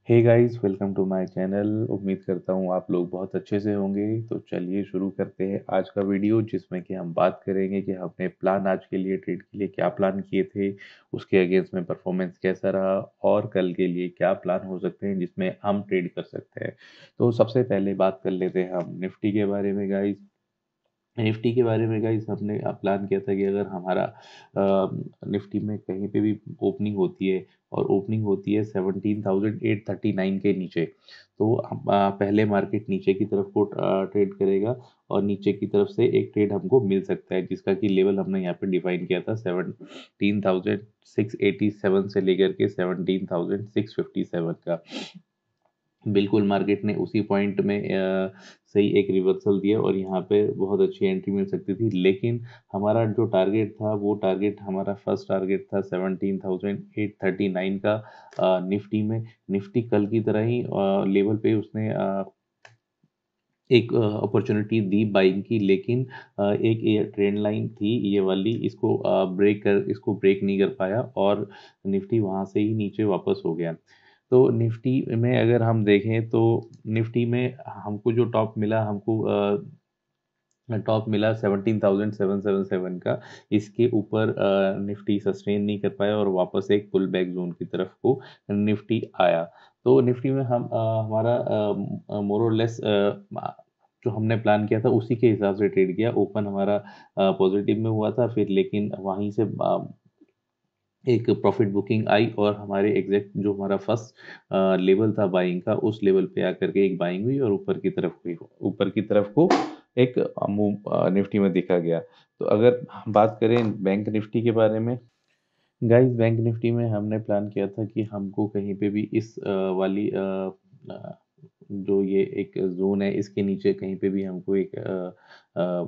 Hey guys, welcome to my channel. उम्मीद करता हूँ आप लोग बहुत अच्छे से होंगे। तो चलिए शुरू करते हैं आज का वीडियो, जिसमें कि हम बात करेंगे कि हमने प्लान आज के लिए, ट्रेड के लिए क्या प्लान किए थे, उसके अगेंस्ट में परफॉर्मेंस कैसा रहा और कल के लिए क्या प्लान हो सकते हैं जिसमें हम ट्रेड कर सकते हैं। तो सबसे पहले बात कर लेते हैं हम निफ्टी के बारे में गाइस। निफ्टी के बारे में गाइस हमने प्लान किया था कि अगर हमारा निफ्टी में कहीं पे भी ओपनिंग होती है और ओपनिंग होती है 17,839 के नीचे, तो पहले मार्केट नीचे की तरफ को ट्रेड करेगा और नीचे की तरफ से एक ट्रेड हमको मिल सकता है, जिसका कि लेवल हमने यहाँ पे डिफाइन किया था 17,687 से लेकर के 17,657 का। बिल्कुल मार्केट ने उसी पॉइंट में सही एक रिवर्सल दिया और यहाँ पे बहुत अच्छी एंट्री मिल सकती थी, लेकिन हमारा जो टारगेट था वो टारगेट, हमारा फर्स्ट टारगेट था 17,839 का। निफ्टी में निफ्टी कल की तरह ही लेवल पे उसने एक अपॉर्चुनिटी दी बाइंग की, लेकिन एक ये ट्रेंड लाइन थी ये वाली, इसको ब्रेक नहीं कर पाया और निफ्टी वहाँ से ही नीचे वापस हो गया। तो निफ्टी में अगर हम देखें तो निफ्टी में हमको जो टॉप मिला 17,777 का। इसके ऊपर निफ्टी सस्टेन नहीं कर पाया और वापस एक पुल बैक जोन की तरफ को निफ्टी आया। तो निफ्टी में हमारा मोर और लेस जो हमने प्लान किया था उसी के हिसाब से ट्रेड किया। ओपन हमारा पॉजिटिव में हुआ था, फिर लेकिन वहीं से एक प्रॉफिट बुकिंग आई और हमारे एग्जैक्ट जो हमारा फर्स्ट लेवल था बाइंग का, उस लेवल पे आकर के एक बाइंग हुई और ऊपर की तरफ को एक मूव निफ्टी में दिखा गया। तो अगर हम बात करें बैंक निफ्टी के बारे में गाइस, बैंक निफ्टी में हमने प्लान किया था कि हमको कहीं पे भी इस वाली जो ये एक जोन है इसके नीचे कहीं पे भी हमको एक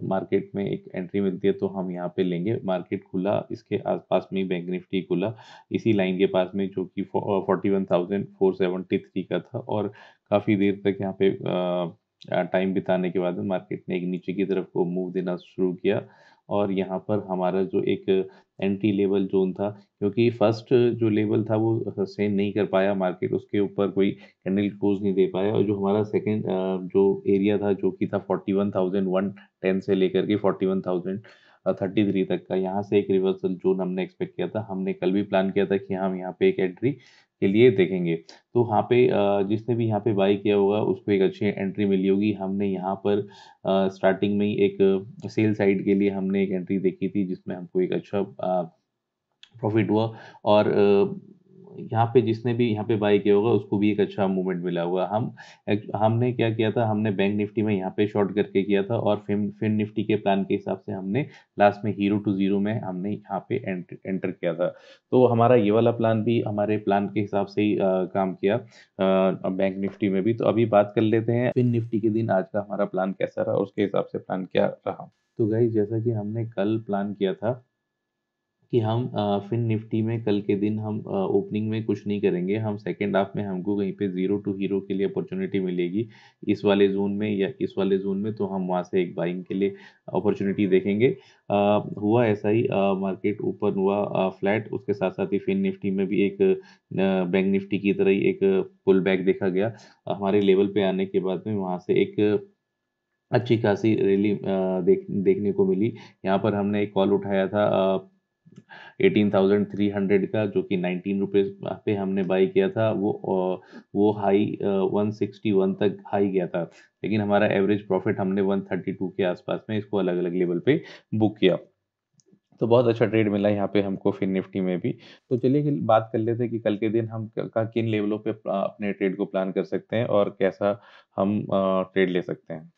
मार्केट में एक एंट्री मिलती है तो हम यहाँ पे लेंगे। मार्केट खुला इसके आसपास में ही, बैंक निफ्टी खुला इसी लाइन के पास में, जो कि 41,473 का था और काफ़ी देर तक यहाँ पे टाइम बिताने के बाद मार्केट ने एक नीचे की तरफ को मूव देना शुरू किया। और यहाँ पर हमारा जो एक एंट्री लेवल जोन था, क्योंकि फर्स्ट जो लेवल था वो सस्टेन नहीं कर पाया मार्केट, उसके ऊपर कोई कैंडल क्लोज नहीं दे पाया, और जो हमारा सेकंड जो एरिया था जो कि था 41,110 से लेकर के 41,033 तक का, यहाँ से एक रिवर्सल जोन हमने एक्सपेक्ट किया था। हमने कल भी प्लान किया था कि हम यहाँ पे एक एंट्री के लिए देखेंगे। तो वहाँ पे जिसने भी यहाँ पे बाई किया होगा उसको एक अच्छी एंट्री मिली होगी। हमने यहाँ पर स्टार्टिंग में ही एक सेल साइड के लिए हमने एक एंट्री देखी थी जिसमें हमको एक अच्छा प्रॉफिट हुआ। और यहाँ पे जिसने भी यहाँ पे बाई किया होगा उसको भी एक अच्छा मूवमेंट मिला होगा। हमने क्या किया था, हमने बैंक निफ्टी में यहाँ पे शॉर्ट करके किया था और फिन निफ्टी के प्लान के हिसाब से हमने लास्ट में हीरो टू जीरो में हमने यहाँ पे एंटर किया था। तो हमारा ये वाला प्लान भी हमारे प्लान के हिसाब से ही काम किया बैंक निफ्टी में भी। तो अभी बात कर लेते हैं फिन निफ्टी के दिन आज का हमारा प्लान कैसा रहा और उसके हिसाब से प्लान क्या रहा। तो गाइस, जैसा कि हमने कल प्लान किया था कि हम फिन निफ्टी में कल के दिन हम ओपनिंग में कुछ नहीं करेंगे, हम सेकेंड हाफ में हमको कहीं पे जीरो टू हीरो के लिए अपॉर्चुनिटी मिलेगी इस वाले जोन में या इस वाले जोन में, तो हम वहाँ से एक बाइंग के लिए अपॉर्चुनिटी देखेंगे। हुआ ऐसा ही, मार्केट ऊपर हुआ फ्लैट, उसके साथ साथ ही फिन निफ्टी में भी एक बैंक निफ्टी की तरह ही एक पुल बैक देखा गया। हमारे लेवल पे आने के बाद में वहाँ से एक अच्छी खासी रैली देखने को मिली। यहाँ पर हमने एक कॉल उठाया था 18,300 का, जो कि 19 रुपीज़ पे हमने बाई किया था। वो हाई 161 तक हाई गया था, लेकिन हमारा एवरेज प्रॉफिट हमने 132 के आसपास में इसको अलग अलग लेवल पे बुक किया। तो बहुत अच्छा ट्रेड मिला यहाँ पे हमको फिर निफ्टी में भी। तो चलिए बात कर लेते हैं कि कल के दिन हम किन लेवलों पे अपने ट्रेड को प्लान कर सकते हैं और कैसा हम ट्रेड ले सकते हैं।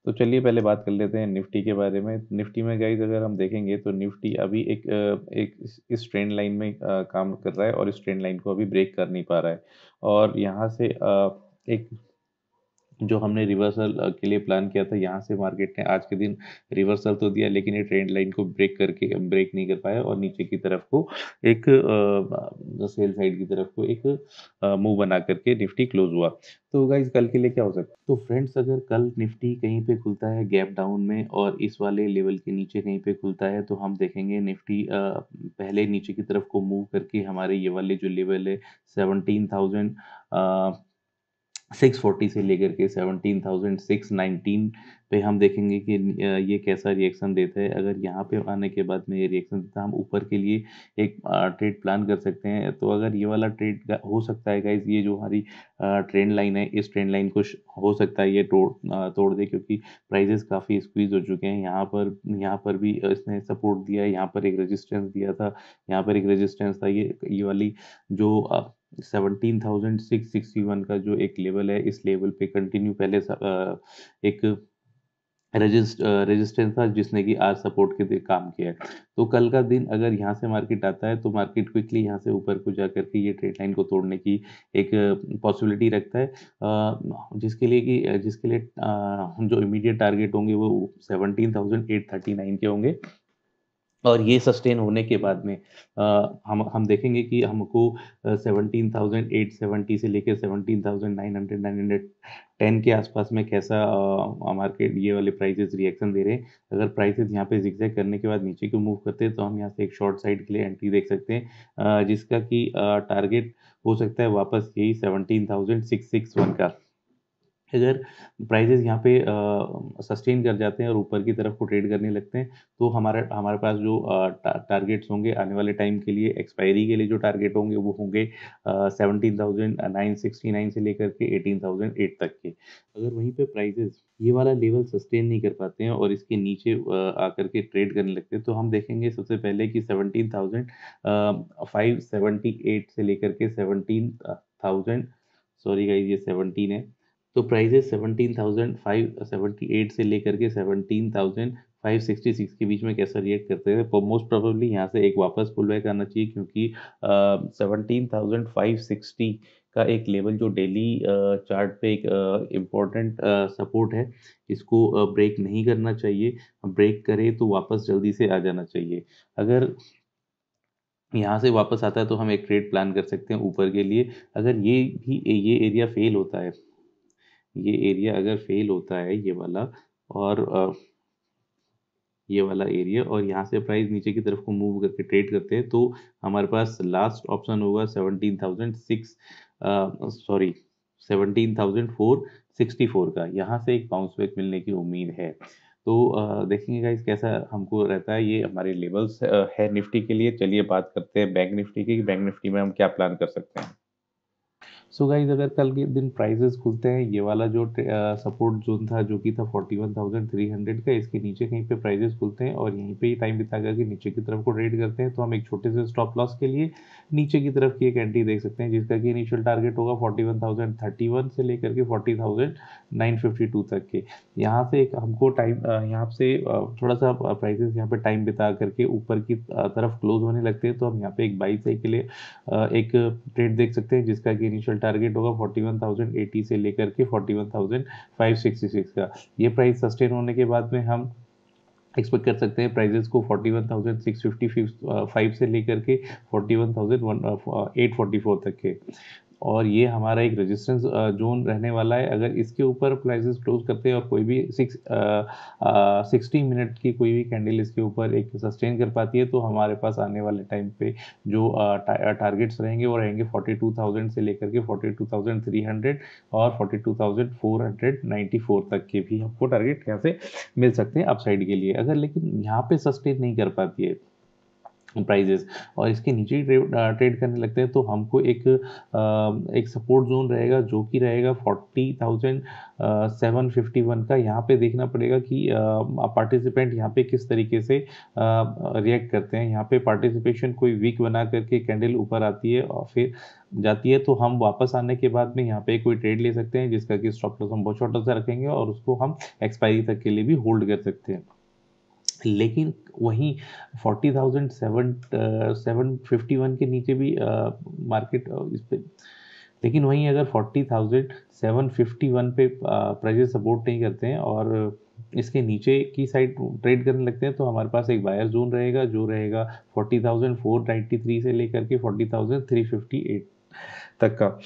तो चलिए पहले बात कर लेते हैं निफ्टी के बारे में। निफ्टी में गाइस अगर हम देखेंगे तो निफ्टी अभी एक इस ट्रेंड लाइन में काम कर रहा है और इस ट्रेंड लाइन को अभी ब्रेक कर नहीं पा रहा है। और यहाँ से एक जो हमने रिवर्सल के लिए प्लान किया था, यहाँ से मार्केट ने आज के दिन रिवर्सल तो दिया, लेकिन ये ट्रेंड लाइन को ब्रेक नहीं कर पाया और नीचे की तरफ को एक सेल साइड की तरफ को एक मूव बना करके निफ्टी क्लोज हुआ। तो गाइज कल के लिए क्या हो सकता है? तो फ्रेंड्स, अगर कल निफ्टी कहीं पे खुलता है गैप डाउन में और इस वाले लेवल के नीचे कहीं पे खुलता है, तो हम देखेंगे निफ्टी पहले नीचे की तरफ को मूव करके हमारे ये वाले जो लेवल है 17,000 640 से लेकर के 17,619 पे हम देखेंगे कि ये कैसा रिएक्शन देता है। अगर यहाँ पे आने के बाद में ये रिएक्शन देता है, हम ऊपर के लिए एक ट्रेड प्लान कर सकते हैं। तो अगर ये वाला ट्रेड हो सकता है गाइज, ये जो हमारी ट्रेंड लाइन है, इस ट्रेंड लाइन को हो सकता है ये तोड़ दे, क्योंकि प्राइजेस काफ़ी स्क्वीज हो चुके हैं। यहाँ पर भी इसने सपोर्ट दिया है, यहाँ पर एक रेजिस्टेंस दिया था, यहाँ पर एक रेजिस्टेंस था। ये वाली जो 17,661 का जो एक लेवल है, इस लेवल पे कंटिन्यू पहले एक रेजिस्टेंस था जिसने कि आज सपोर्ट के काम किया है। तो कल का दिन अगर यहाँ से मार्केट आता है तो मार्केट क्विकली यहाँ से ऊपर को जा करके ये ट्रेड लाइन को तोड़ने की एक पॉसिबिलिटी रखता है, जिसके लिए जो इमीडिएट टारगेट होंगे वो 17,839 के होंगे। और ये सस्टेन होने के बाद में हम देखेंगे कि हमको 17,870 से लेकर 17,900 के आसपास में कैसा मार्केट ये वाले प्राइसेस रिएक्शन दे रहे हैं। अगर प्राइसेस यहाँ पे जिगजैग करने के बाद नीचे को मूव करते हैं तो हम यहाँ से एक शॉर्ट साइड के लिए एंट्री देख सकते हैं, जिसका कि टारगेट हो सकता है वापस यही 17,661 का। अगर प्राइजेस यहाँ पे सस्टेन कर जाते हैं और ऊपर की तरफ को ट्रेड करने लगते हैं, तो हमारे हमारे पास जो टारगेट्स होंगे आने वाले टाइम के लिए, एक्सपायरी के लिए जो टारगेट होंगे वो होंगे 17,969 से लेकर के 18,008 तक के। अगर वहीं पे प्राइजेस ये वाला लेवल सस्टेन नहीं कर पाते हैं और इसके नीचे आकर के ट्रेड करने लगते हैं, तो हम देखेंगे सबसे पहले कि 17,578 से लेकर के 17,000, सॉरी गाइस ये 17 है। तो प्राइजेस 17,578 से लेकर के 17,566 के बीच में कैसा रिएक्ट करते हैं, तो मोस्ट प्रोबेबली यहाँ से एक वापस पुल बैक आना चाहिए, क्योंकि 17,560 का एक लेवल जो डेली चार्ट पे एक इम्पोर्टेंट सपोर्ट है, इसको ब्रेक नहीं करना चाहिए। ब्रेक करे तो वापस जल्दी से आ जाना चाहिए। अगर यहाँ से वापस आता है तो हम एक ट्रेड प्लान कर सकते हैं ऊपर के लिए। अगर ये एरिया फेल होता है, ये एरिया अगर फेल होता है, ये वाला एरिया, और यहाँ से प्राइस नीचे की तरफ को मूव करके ट्रेड करते हैं, तो हमारे पास लास्ट ऑप्शन होगा 17,464 का। यहाँ से एक बाउंस बैक मिलने की उम्मीद है। तो देखेंगे गाइस कैसा हमको रहता है। ये हमारे लेवल्स है निफ्टी के लिए। चलिए बात करते हैं बैंक निफ्टी की। बैंक निफ्टी में हम क्या प्लान कर सकते हैं। सो गाइज, अगर कल के दिन प्राइसेस खुलते हैं, ये वाला जो सपोर्ट जोन था जो कि था 41,300 का, इसके नीचे कहीं पे प्राइसेस खुलते हैं और यहीं पे ही टाइम बिता करके नीचे की तरफ को ट्रेड करते हैं, तो हम एक छोटे से स्टॉप लॉस के लिए नीचे की तरफ की एक एंट्री देख सकते हैं, जिसका कि इनिशियल टारगेट होगा 41,031 से लेकर के 40,952 तक के। यहाँ से एक हमको टाइम यहाँ से थोड़ा सा प्राइसेस यहाँ पे टाइम बिता करके ऊपर की तरफ क्लोज होने लगते हैं, तो हम यहाँ पे एक बाई साइड के लिए एक ट्रेड देख सकते हैं, जिसका कि इनिशियल टारगेट होगा 41,080 से लेकर के 41,566 का। ये प्राइस सस्टेन होने के बाद में हम एक्सपेक्ट कर सकते हैं प्राइजेस को 41,655 से लेकर के 41,844 तक के। और ये हमारा एक रेजिस्टेंस जोन रहने वाला है। अगर इसके ऊपर प्राइसेस क्लोज करते हैं और कोई भी 60 मिनट की कोई भी कैंडल इसके ऊपर एक सस्टेन कर पाती है, तो हमारे पास आने वाले टाइम पे जो टारगेट्स रहेंगे वो रहेंगे 42,000 से लेकर के 42,300 और 42,494 तक के भी हमको टारगेट यहाँ से मिल सकते हैं अपसाइड के लिए। अगर लेकिन यहाँ पे सस्टेन नहीं कर पाती है प्राइजेस और इसके नीचे ही ट्रेड करने लगते हैं, तो हमको एक सपोर्ट जोन रहेगा जो कि रहेगा 40,751 का। यहाँ पे देखना पड़ेगा कि पार्टिसिपेंट यहाँ पे किस तरीके से रिएक्ट करते हैं। यहाँ पे पार्टिसिपेशन कोई वीक बना करके कैंडल ऊपर आती है और फिर जाती है, तो हम वापस आने के बाद में यहाँ पे कोई ट्रेड ले सकते हैं, जिसका कि स्टॉप लॉस हम बहुत छोटा सा रखेंगे और उसको हम एक्सपायरी तक के लिए भी होल्ड कर सकते हैं। लेकिन वहीं 40,751 के नीचे भी मार्केट इस पे लेकिन वहीं अगर 40,751 पे प्राइजेस सपोर्ट नहीं करते हैं और इसके नीचे की साइड ट्रेड करने लगते हैं, तो हमारे पास एक बायर जोन रहेगा जो रहेगा 40,493 से लेकर के 40,358 तक का,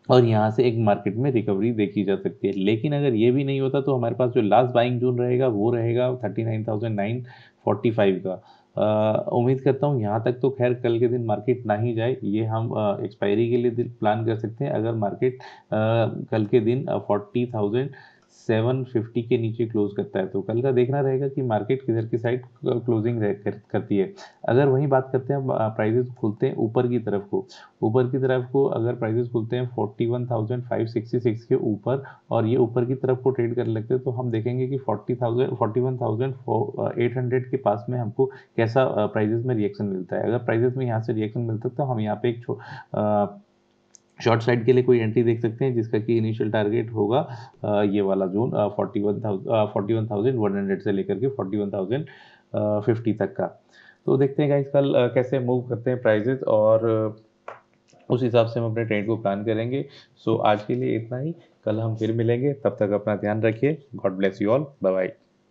और यहाँ से एक मार्केट में रिकवरी देखी जा सकती है। लेकिन अगर ये भी नहीं होता तो हमारे पास जो लास्ट बाइंग जोन रहेगा वो रहेगा 39,945 का। उम्मीद करता हूँ यहाँ तक तो खैर कल के दिन मार्केट ना ही जाए, ये हम एक्सपायरी के लिए प्लान कर सकते हैं। अगर मार्केट कल के दिन 40,750 के नीचे क्लोज करता है तो कल का देखना रहेगा कि मार्केट किधर की साइड क्लोजिंग करती है। अगर वहीं बात करते हैं प्राइजेस खुलते हैं ऊपर की तरफ को, ऊपर की तरफ को अगर प्राइजेस खुलते हैं 41,566 के ऊपर और ये ऊपर की तरफ को ट्रेड करने लगते हैं, तो हम देखेंगे कि 41,800 के पास में हमको कैसा प्राइजेस में रिएक्शन मिलता है। अगर प्राइजेस में यहाँ से रिएक्शन मिलता है तो हम यहाँ पे एक शॉर्ट साइड के लिए कोई एंट्री देख सकते हैं, जिसका कि इनिशियल टारगेट होगा ये वाला जोन 41,100 से लेकर के 41,050 तक का। तो देखते हैं गाइस कल कैसे मूव करते हैं प्राइजेस, और उस हिसाब से हम अपने ट्रेड को प्लान करेंगे। सो आज के लिए इतना ही, कल हम फिर मिलेंगे, तब तक अपना ध्यान रखिए। God bless you all, bye bye.